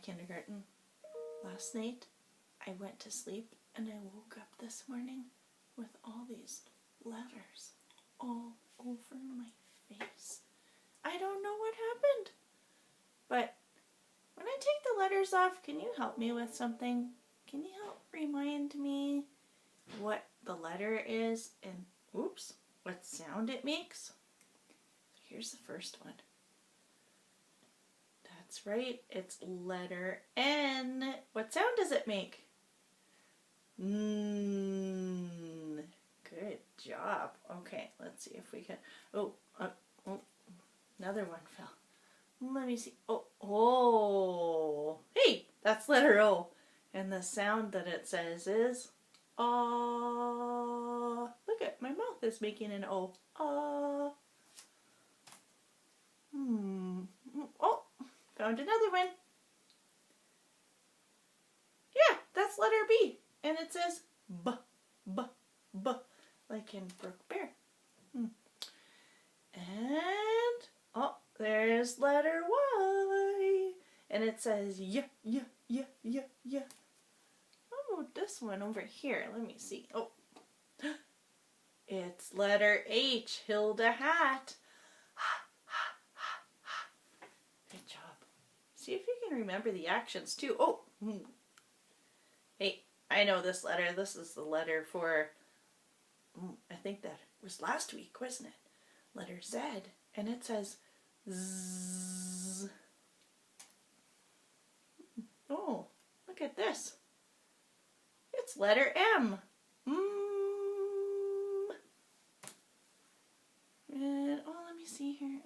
kindergarten. Last night I went to sleep and I woke up this morning with all these letters all over my face. I don't know what happened. But when I take the letters off, can you help me with something? Can you help remind me what the letter is and, oops, what sound it makes? Here's the first one. That's right, it's letter N. What sound does it make? N. Good job. Okay, let's see if we can. Oh, another one fell. Let me see. Oh, hey, that's letter O. And the sound that it says is ah. Look at my mouth is making an O. Ah. Oh, found another one. Yeah, that's letter B. And it says B, B, B, like in Brooke Bear. And, oh, there's letter Y. And it says yeah, yeah, yeah, yeah, yeah. Oh, this one over here. Let me see. Oh, it's letter H, Hilda Hat. Good job. See if you can remember the actions too. Oh, hey, I know this letter. This is the letter for, I think that was last week, wasn't it? Letter Z. And it says Z. Oh, look at this. It's letter M. And, oh, let me see here.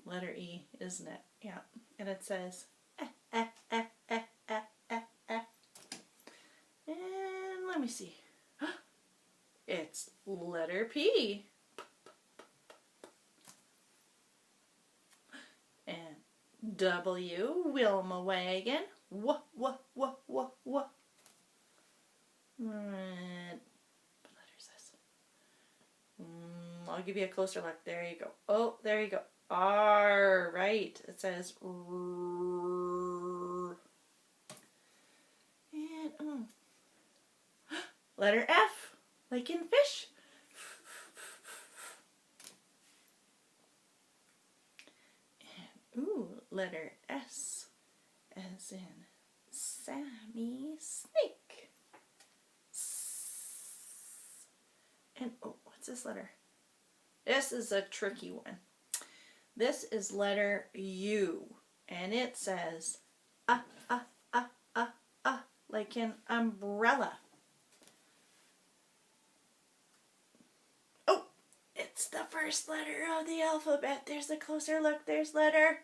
Letter E, isn't it? Yeah. And it says And let me see. It's letter P. And W, Wilma Wagon. What letter is this? I'll give you a closer look. There you go. Oh, there you go. R, right. It says R. And letter F, like in fish. And letter S, as in Sammy Snake. And what's this letter? This is a tricky one. This is letter U, and it says like an umbrella. Oh, it's the first letter of the alphabet. There's a closer look. There's letter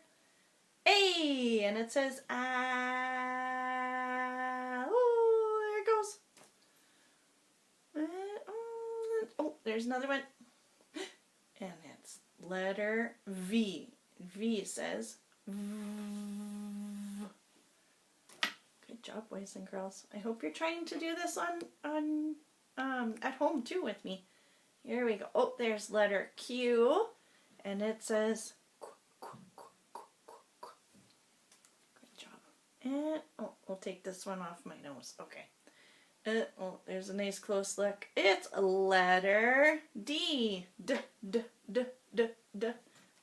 A, and it says ah. Oh, there it goes. Oh, there's another one. And it's letter V. V says V. Good job, boys and girls. I hope you're trying to do this on at home too with me. Here we go. Oh, there's letter Q, and it says good job. And we'll take this one off my nose. Okay. There's a nice close look. It's letter D. D, D, D, D, D.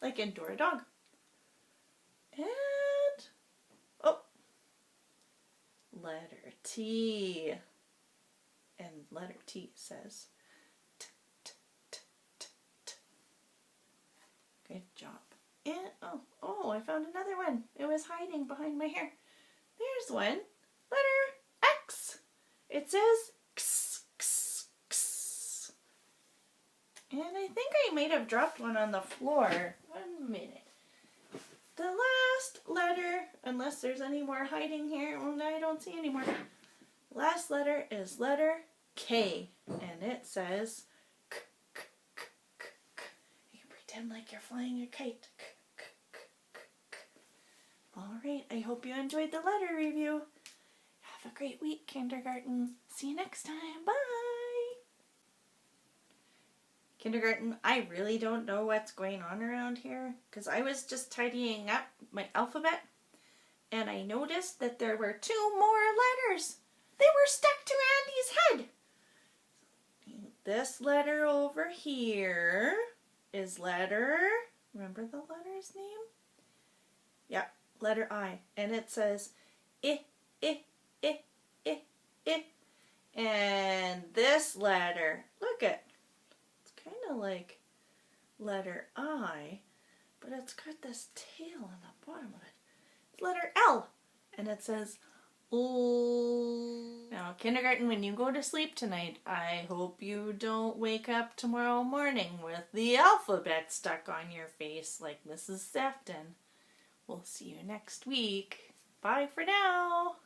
Like in Dora Dog. And, letter T. And letter T says T, T, T, T, T. Good job. And, I found another one. It was hiding behind my hair. There's one. Letter X. It says X, X, X. And I think I might have dropped one on the floor. 1 minute. The last letter, unless there's any more hiding here, I don't see any more. Last letter is letter K, and it says K, K, K, K, K. You can pretend like you're flying a kite. K, K, K, K, K. All right, I hope you enjoyed the letter review. Have a great week, kindergarten. See you next time. Bye. Kindergarten, I really don't know what's going on around here because I was just tidying up my alphabet and I noticed that there were 2 more letters. They were stuck to Andy's head. This letter over here is letter, remember the letter's name? Yeah, letter I. And it says I, I, I, I, I. And this letter, look at, it's kind of like letter I, but it's got this tail on the bottom of it. It's letter L. And it says L. Now, kindergarten, when you go to sleep tonight, I hope you don't wake up tomorrow morning with the alphabet stuck on your face like Mrs. Sefton. We'll see you next week. Bye for now.